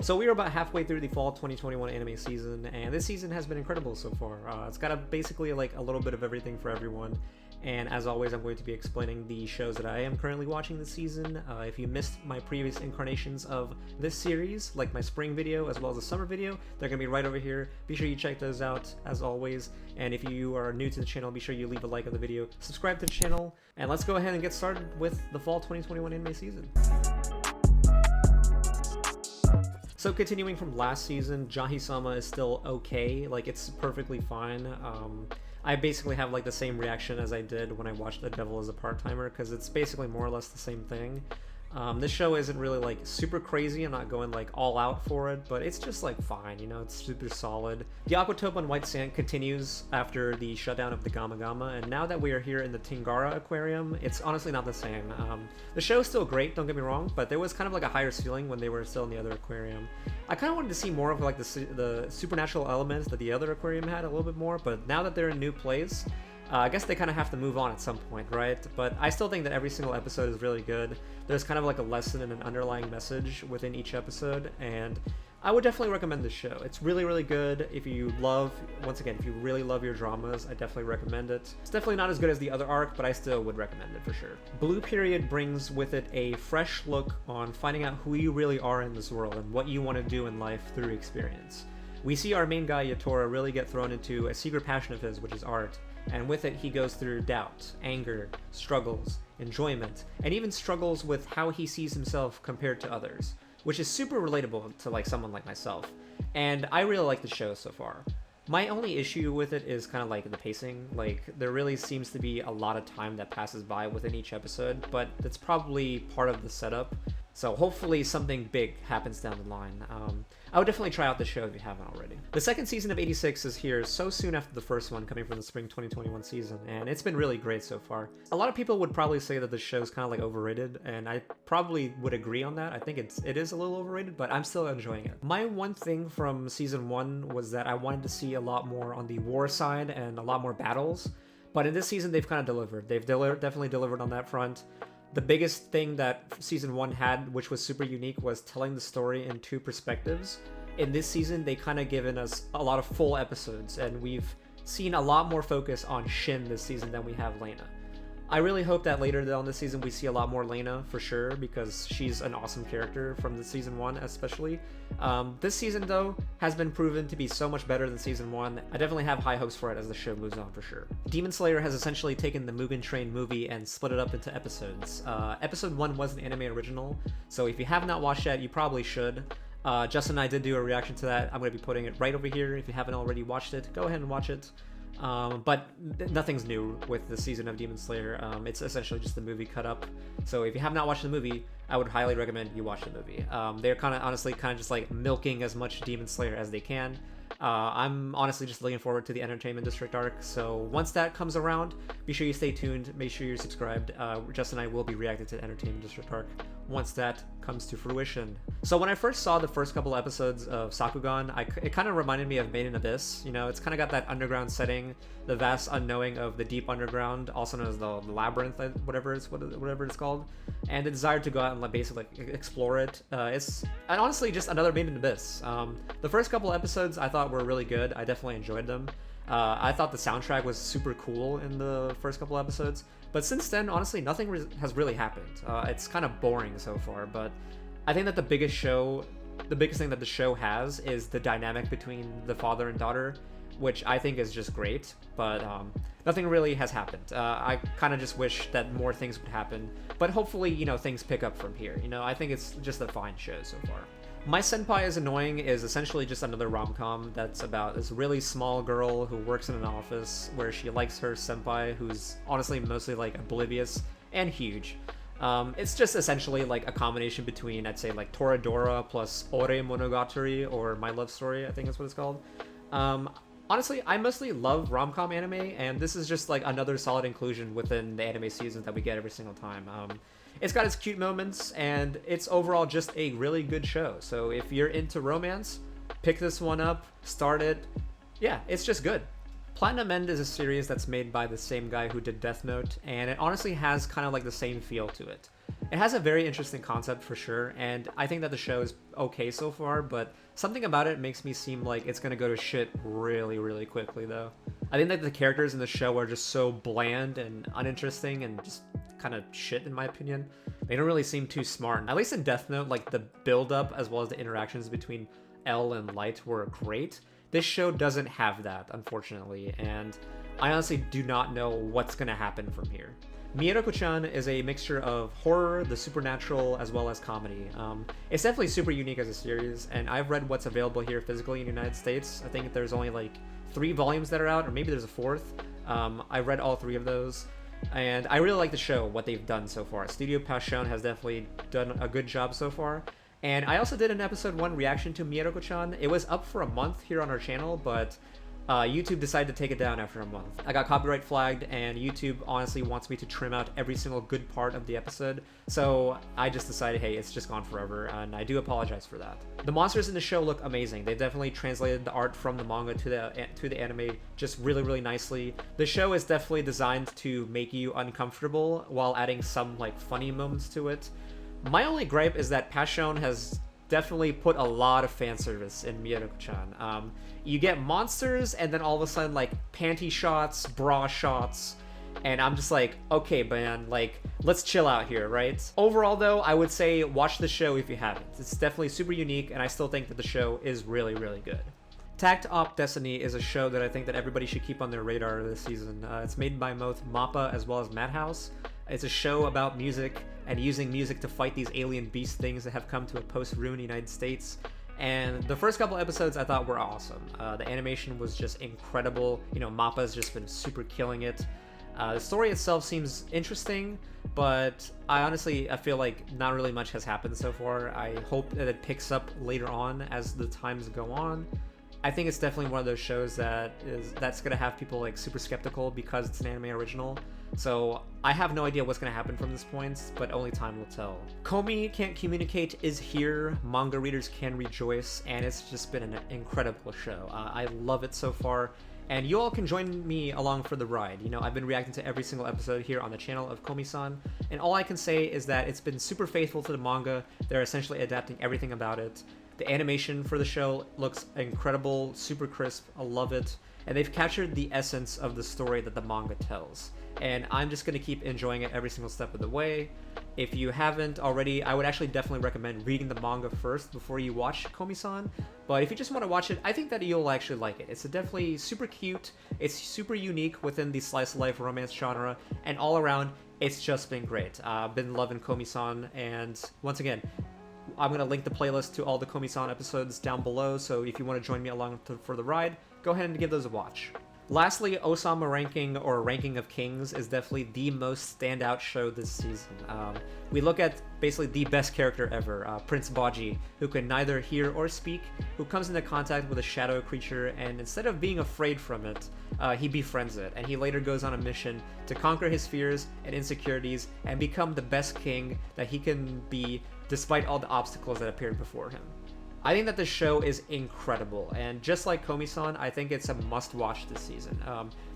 So we are about halfway through the fall 2021 anime season, and this season has been incredible so far. It's got basically like a little bit of everything for everyone. And as always, I'm going to be explaining the shows that I am currently watching this season. If you missed my previous incarnations of this series, like my spring video as well as the summer video, they're going to be right over here. Be sure you check those out as always. And if you are new to the channel, be sure you leave a like on the video, subscribe to the channel, and let's go ahead and get started with the fall 2021 anime season. So continuing from last season, Jahi-sama is still okay, like it's perfectly fine. I basically have like the same reaction as I did when I watched The Devil as a Part-Timer, because it's basically more or less the same thing. This show isn't really like super crazy, I'm not going like all out for it, but it's just like fine, you know, it's super solid. The Aquatope on White Sand continues after the shutdown of the Gama Gama, and now that we are here in the Tingara Aquarium, it's honestly not the same. The show is still great, don't get me wrong, but there was kind of like a higher ceiling when they were still in the other aquarium. I kind of wanted to see more of like the supernatural elements that the other aquarium had a little bit more, but now that they're in a new place, I guess they kind of have to move on at some point, right? But I still think that every single episode is really good. There's kind of like a lesson and an underlying message within each episode, and I would definitely recommend this show. It's really, really good. If you love, once again, if you really love your dramas, I definitely recommend it. It's definitely not as good as the other arc, but I still would recommend it for sure. Blue Period brings with it a fresh look on finding out who you really are in this world and what you want to do in life through experience. We see our main guy, Yatora, really get thrown into a secret passion of his, which is art. And with it, he goes through doubt, anger, struggles, enjoyment, and even struggles with how he sees himself compared to others, which is super relatable to like someone like myself. And I really like the show so far. My only issue with it is kind of like the pacing. Like, there really seems to be a lot of time that passes by within each episode, but that's probably part of the setup. So hopefully something big happens down the line. I would definitely try out the show if you haven't already. The second season of 86 is here so soon after the first one, coming from the spring 2021 season, and it's been really great so far. A lot of people would probably say that the show's kind of like overrated, and I probably would agree on that. I think it is a little overrated, but I'm still enjoying it. My one thing from season 1 was that I wanted to see a lot more on the war side and a lot more battles, but in this season they've kind of delivered. They've definitely delivered on that front. The biggest thing that season 1 had, which was super unique, was telling the story in two perspectives. In this season, they kind of given us a lot of full episodes, and we've seen a lot more focus on Shin this season than we have Lena. I really hope that later down this season we see a lot more Lena, for sure, because she's an awesome character from the season 1 especially. This season, though, has been proven to be so much better than season 1. I definitely have high hopes for it as the show moves on, for sure. Demon Slayer has essentially taken the Mugen Train movie and split it up into episodes. Episode 1 was an anime original, so if you have not watched that, you probably should. Justin and I did do a reaction to that. I'm going to be putting it right over here. If you haven't already watched it, go ahead and watch it. But nothing's new with the season of Demon Slayer. It's essentially just the movie cut up. So if you have not watched the movie, I would highly recommend you watch the movie. They're honestly just like milking as much Demon Slayer as they can. I'm honestly just looking forward to the Entertainment District arc, so once that comes around, be sure you stay tuned, make sure you're subscribed. Justin and I will be reacting to the Entertainment District arc once that comes to fruition. So when I first saw the first couple episodes of Sakugan, it kind of reminded me of Made in Abyss. You know, it's kind of got that underground setting, the vast unknowing of the deep underground, also known as the labyrinth, whatever it's called, and the desire to go out and basically explore it. It's honestly just another Made in Abyss. The first couple episodes I thought were really good. I definitely enjoyed them. I thought the soundtrack was super cool in the first couple episodes, but since then, honestly, nothing has really happened. It's kind of boring so far, but I think that the biggest thing that the show has is the dynamic between the father and daughter, which I think is just great, but nothing really has happened. I kind of just wish that more things would happen, but hopefully, you know, things pick up from here. You know, I think it's just a fine show so far. My Senpai is Annoying is essentially just another rom-com that's about this really small girl who works in an office where she likes her senpai, who's honestly mostly like oblivious and huge. It's just essentially like a combination between, I'd say, like Toradora plus Ore Monogatari, or My Love Story, I think that's what it's called. Honestly, I mostly love rom-com anime, and this is just like another solid inclusion within the anime seasons that we get every single time. It's got its cute moments, and it's overall just a really good show. So if you're into romance, pick this one up, start it. Yeah, it's just good. Platinum End is a series that's made by the same guy who did Death Note, and it honestly has kind of like the same feel to it. It has a very interesting concept for sure, and I think that the show is okay so far, but something about it makes me seem like it's gonna go to shit really, really quickly though. I think that the characters in the show are just so bland and uninteresting and just kind of shit in my opinion. They don't really seem too smart. At least in Death Note, like the build-up as well as the interactions between L and Light were great. This show doesn't have that, unfortunately, and I honestly do not know what's gonna happen from here. Mieruko-chan is a mixture of horror, the supernatural, as well as comedy. It's definitely super unique as a series, and I've read what's available here physically in the United States. I think there's only like 3 volumes that are out, or maybe there's a 4th. I read all 3 of those, and I really like the show, what they've done so far. Studio Passion has definitely done a good job so far. And I also did an episode 1 reaction to Mieruko-chan. It was up for a month here on our channel, but YouTube decided to take it down after a month. I got copyright flagged, and YouTube honestly wants me to trim out every single good part of the episode, so I just decided, hey, it's just gone forever, and I do apologize for that. The monsters in the show look amazing. They definitely translated the art from the manga to the anime just really, really nicely. The show is definitely designed to make you uncomfortable while adding some like funny moments to it. My only gripe is that Passion has definitely put a lot of fan service in Mieruko-chan. You get monsters, and then all of a sudden, like, panty shots, bra shots, and I'm just like, okay, man, like, let's chill out here, right? Overall, though, I would say watch the show if you haven't. It's definitely super unique, and I still think that the show is really, really good. Takt Op Destiny is a show that I think that everybody should keep on their radar this season. It's made by both MAPPA as well as Madhouse. It's a show about music and using music to fight these alien beast things that have come to a post-ruined United States. And the first couple episodes I thought were awesome. The animation was just incredible. You know, MAPPA's just been super killing it. The story itself seems interesting, but I feel like not really much has happened so far. I hope that it picks up later on as the times go on. I think it's definitely one of those shows that's gonna have people like super skeptical because it's an anime original. So I have no idea what's gonna happen from this point, but only time will tell. Komi Can't Communicate is here, manga readers can rejoice, and it's just been an incredible show. I love it so far, and you all can join me along for the ride. You know, I've been reacting to every single episode here on the channel of Komi-san, and all I can say is that it's been super faithful to the manga. They're essentially adapting everything about it. The animation for the show looks incredible, super crisp, I love it, and they've captured the essence of the story that the manga tells. And I'm just gonna keep enjoying it every single step of the way. If you haven't already, I would actually definitely recommend reading the manga first before you watch Komi-san. But if you just want to watch it, I think that you'll actually like it. It's definitely super cute, it's super unique within the slice of life romance genre, and all around, it's just been great. I've been loving Komi-san, and once again, I'm going to link the playlist to all the Komi-san episodes down below, so if you want to join me along for the ride, go ahead and give those a watch. Lastly, Osama Ranking, or Ranking of Kings, is definitely the most standout show this season. We look at basically the best character ever, Prince Baji, who can neither hear or speak, who comes into contact with a shadow creature, and instead of being afraid from it, he befriends it, and he later goes on a mission to conquer his fears and insecurities and become the best king that he can be despite all the obstacles that appeared before him. I think that this show is incredible, and just like Komi-san, I think it's a must-watch this season.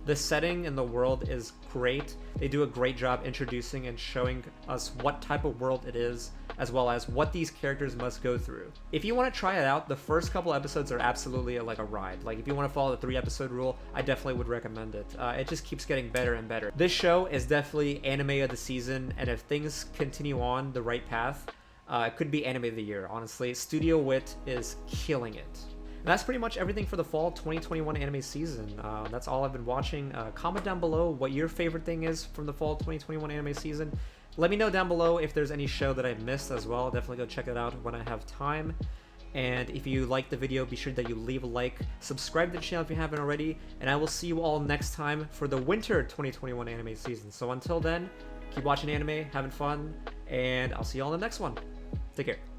The setting and the world is great. They do a great job introducing and showing us what type of world it is, as well as what these characters must go through. If you want to try it out, the first couple episodes are absolutely like a ride. Like, if you want to follow the 3-episode rule, I definitely would recommend it. It just keeps getting better and better. This show is definitely anime of the season, and if things continue on the right path, it could be anime of the year, honestly. Studio Wit is killing it. And that's pretty much everything for the fall 2021 anime season. That's all I've been watching. Comment down below what your favorite thing is from the fall 2021 anime season. Let me know down below if there's any show that I missed as well. Definitely go check it out when I have time. And if you liked the video, be sure that you leave a like, subscribe to the channel if you haven't already, and I will see you all next time for the winter 2021 anime season. So until then, keep watching anime, having fun, and I'll see you all in the next one. Take care.